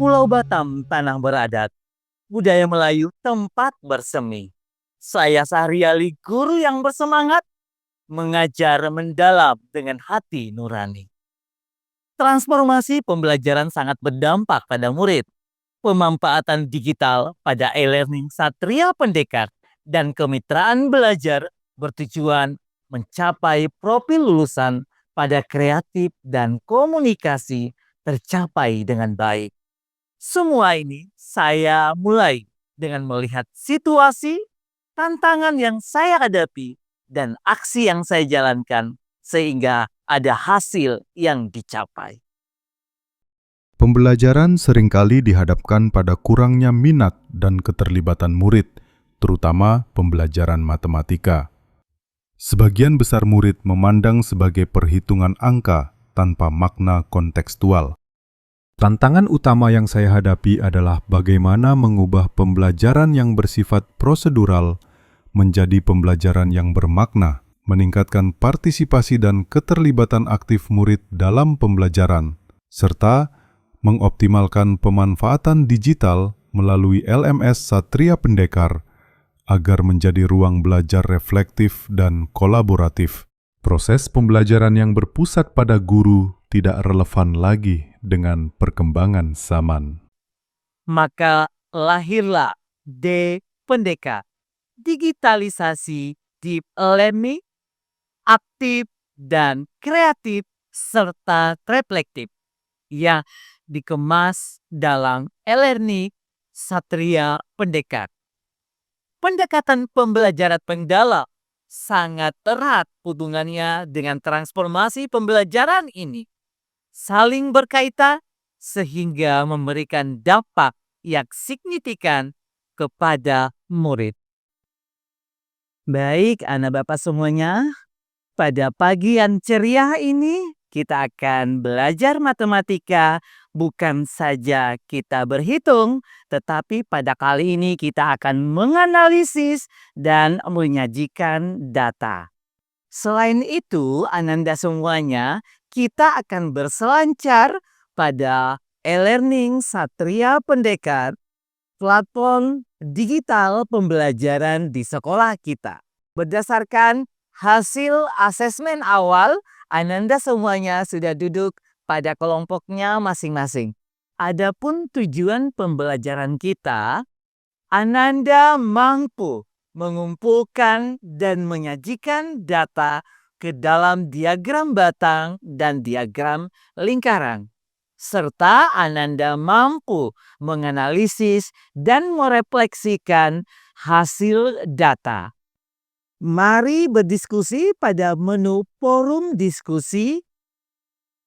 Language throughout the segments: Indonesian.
Pulau Batam, tanah beradat, budaya Melayu tempat bersemi. Saya Sahriali, guru yang bersemangat mengajar mendalam dengan hati nurani. Transformasi pembelajaran sangat berdampak pada murid. Pemanfaatan digital pada e-learning Satria Pendekar dan kemitraan belajar bertujuan mencapai profil lulusan pada kreatif dan komunikasi tercapai dengan baik. Semua ini saya mulai dengan melihat situasi, tantangan yang saya hadapi, dan aksi yang saya jalankan sehingga ada hasil yang dicapai. Pembelajaran seringkali dihadapkan pada kurangnya minat dan keterlibatan murid, terutama pembelajaran matematika. Sebagian besar murid memandang sebagai perhitungan angka tanpa makna kontekstual. Tantangan utama yang saya hadapi adalah bagaimana mengubah pembelajaran yang bersifat prosedural menjadi pembelajaran yang bermakna, meningkatkan partisipasi dan keterlibatan aktif murid dalam pembelajaran, serta mengoptimalkan pemanfaatan digital melalui LMS Satria Pendekar agar menjadi ruang belajar reflektif dan kolaboratif. Proses pembelajaran yang berpusat pada guru tidak relevan lagi dengan perkembangan zaman. Maka lahirlah D Pendekar, digitalisasi deep learning, aktif dan kreatif serta reflektif yang dikemas dalam e-learning Satria Pendekar. Pendekatan pembelajaran mendalam sangat erat hubungannya dengan transformasi pembelajaran ini. Saling berkaitan sehingga memberikan dampak yang signifikan kepada murid. Baik, anak bapak semuanya, pada pagi yang ceria ini kita akan belajar matematika. Bukan saja kita berhitung, tetapi pada kali ini kita akan menganalisis dan menyajikan data. Selain itu, Ananda semuanya, kita akan berselancar pada e-learning Satria Pendekar, platform digital pembelajaran di sekolah kita. Berdasarkan hasil asesmen awal, Ananda semuanya sudah duduk pada kelompoknya masing-masing. Adapun tujuan pembelajaran kita, Ananda mampu mengumpulkan dan menyajikan data ke dalam diagram batang dan diagram lingkaran. Serta Ananda mampu menganalisis dan merefleksikan hasil data. Mari berdiskusi pada menu forum diskusi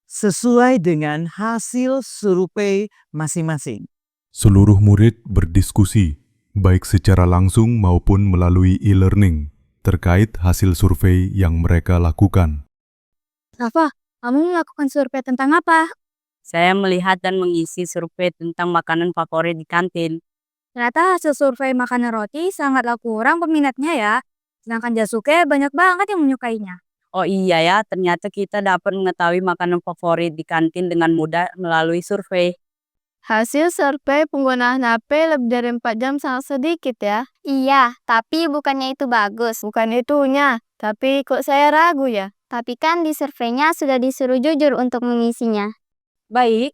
sesuai dengan hasil survei masing-masing. Seluruh murid berdiskusi, baik secara langsung maupun melalui e-learning, terkait hasil survei yang mereka lakukan. Rafa, kamu melakukan survei tentang apa? Saya melihat dan mengisi survei tentang makanan favorit di kantin. Ternyata hasil survei makanan roti sangatlah kurang peminatnya ya. Sedangkan Jasuke banyak banget yang menyukainya. Oh iya ya, ternyata kita dapat mengetahui makanan favorit di kantin dengan mudah melalui survei. Hasil survei penggunaan HP lebih dari 4 jam sangat sedikit ya. Iya, tapi bukannya itu bagus. Bukan itunya, tapi kok saya ragu ya. Tapi kan di surveinya sudah disuruh jujur untuk mengisinya. Baik,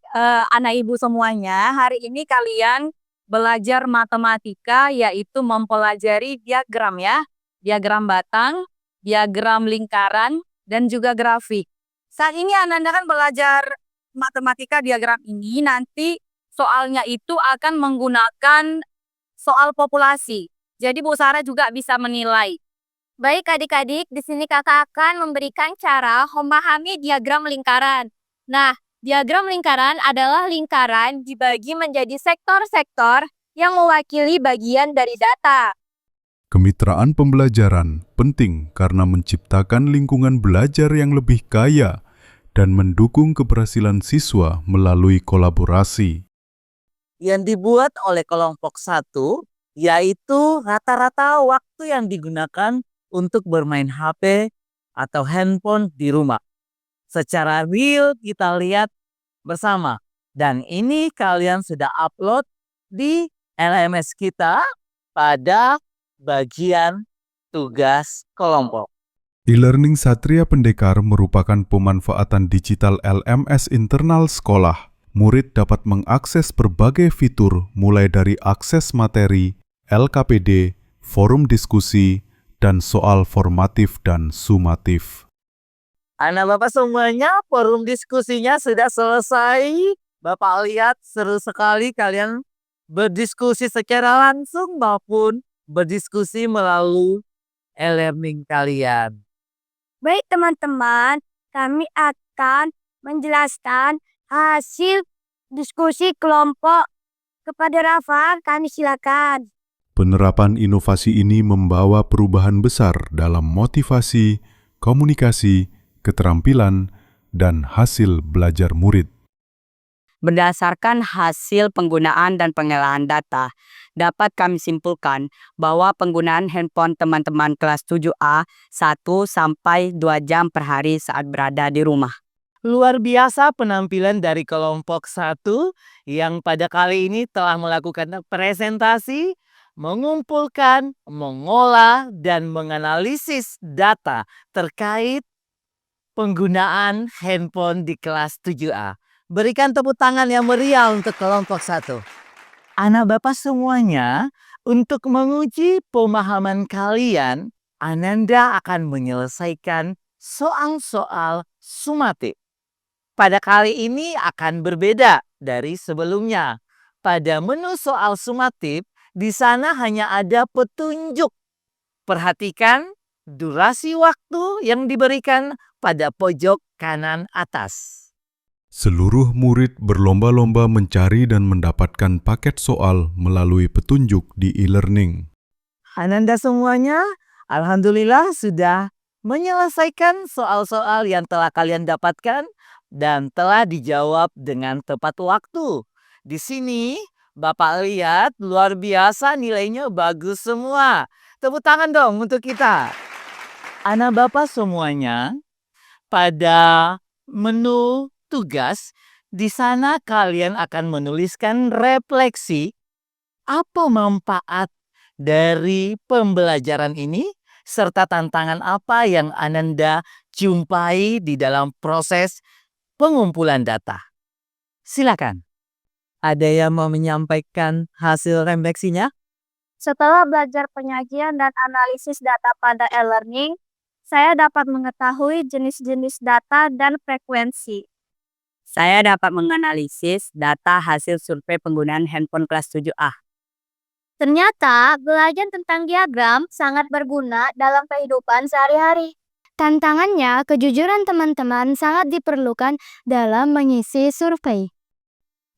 anak ibu semuanya, hari ini kalian belajar matematika yaitu mempelajari diagram ya. Diagram batang, diagram lingkaran, dan juga grafik. Saat ini Ananda kan belajar matematika diagram ini, nanti soalnya itu akan menggunakan soal populasi. Jadi Bu Sarah juga bisa menilai. Baik adik-adik, di sini kakak akan memberikan cara memahami diagram lingkaran. Nah, diagram lingkaran adalah lingkaran dibagi menjadi sektor-sektor yang mewakili bagian dari data. Kemitraan pembelajaran penting karena menciptakan lingkungan belajar yang lebih kaya dan mendukung keberhasilan siswa melalui kolaborasi. Yang dibuat oleh kelompok 1, yaitu rata-rata waktu yang digunakan untuk bermain HP atau handphone di rumah. Secara real kita lihat bersama Dan ini kalian sudah upload di LMS kita pada bagian tugas kelompok. E-learning Satria Pendekar merupakan pemanfaatan digital LMS internal sekolah. Murid dapat mengakses berbagai fitur mulai dari akses materi, LKPD, forum diskusi, dan soal formatif dan sumatif. Anak Bapak semuanya, forum diskusinya sudah selesai. Bapak lihat seru sekali kalian berdiskusi secara langsung maupun berdiskusi melalui e-learning kalian. Baik teman-teman, kami akan menjelaskan hasil diskusi kelompok. Kepada Rafa, kami silakan. Penerapan inovasi ini membawa perubahan besar dalam motivasi, komunikasi, keterampilan, dan hasil belajar murid. Berdasarkan hasil penggunaan dan pengolahan data, dapat kami simpulkan bahwa penggunaan handphone teman-teman kelas 7A 1-2 jam per hari saat berada di rumah. Luar biasa penampilan dari kelompok 1 yang pada kali ini telah melakukan presentasi, mengumpulkan, mengolah, dan menganalisis data terkait penggunaan handphone di kelas 7A. Berikan tepuk tangan yang meriah untuk kelompok 1. Anak Bapak semuanya, untuk menguji pemahaman kalian, Ananda akan menyelesaikan soal-soal sumatif. Pada kali ini akan berbeda dari sebelumnya. Pada menu soal sumatif, di sana hanya ada petunjuk. Perhatikan durasi waktu yang diberikan pada pojok kanan atas. Seluruh murid berlomba-lomba mencari dan mendapatkan paket soal melalui petunjuk di e-learning. Ananda semuanya, alhamdulillah sudah menyelesaikan soal-soal yang telah kalian dapatkan dan telah dijawab dengan tepat waktu. Di sini Bapak lihat luar biasa nilainya bagus semua. Tepuk tangan dong untuk kita. Anak Bapak semuanya, pada menu tugas, di sana kalian akan menuliskan refleksi apa manfaat dari pembelajaran ini serta tantangan apa yang Ananda jumpai di dalam proses pengumpulan data. Silakan. Ada yang mau menyampaikan hasil refleksinya? Setelah belajar penyajian dan analisis data pada e-learning, saya dapat mengetahui jenis-jenis data dan frekuensi. Saya dapat menganalisis data hasil survei penggunaan handphone kelas 7A. Ternyata, belajar tentang diagram sangat berguna dalam kehidupan sehari-hari. Tantangannya, kejujuran teman-teman sangat diperlukan dalam mengisi survei.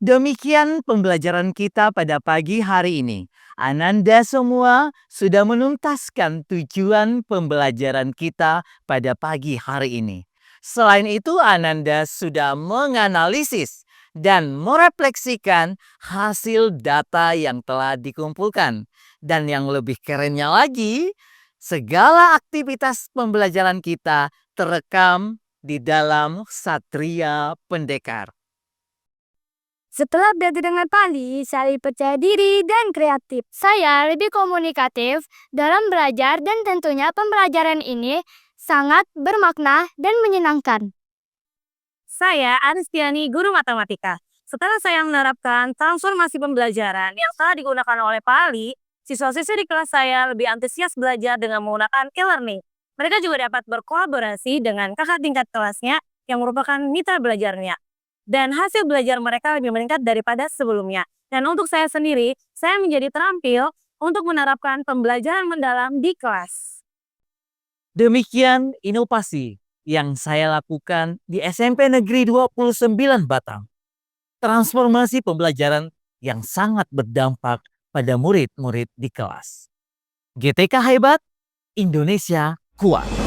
Demikian pembelajaran kita pada pagi hari ini. Ananda semua sudah menuntaskan tujuan pembelajaran kita pada pagi hari ini. Selain itu, Ananda sudah menganalisis dan merefleksikan hasil data yang telah dikumpulkan. Dan yang lebih kerennya lagi, segala aktivitas pembelajaran kita terekam di dalam Satria Pendekar. Setelah belajar dengan Pali, saya lebih percaya diri dan kreatif. Saya lebih komunikatif dalam belajar dan tentunya pembelajaran ini sangat bermakna dan menyenangkan. Saya Aristiani, guru matematika. Setelah saya menerapkan transformasi pembelajaran yang telah digunakan oleh Pali, siswa-siswi di kelas saya lebih antusias belajar dengan menggunakan e-learning. Mereka juga dapat berkolaborasi dengan kakak tingkat kelasnya yang merupakan mitra belajarnya. Dan hasil belajar mereka lebih meningkat daripada sebelumnya. Dan untuk saya sendiri, saya menjadi terampil untuk menerapkan pembelajaran mendalam di kelas. Demikian inovasi yang saya lakukan di SMP Negeri 29 Batang. Transformasi pembelajaran yang sangat berdampak pada murid-murid di kelas. GTK hebat, Indonesia kuat.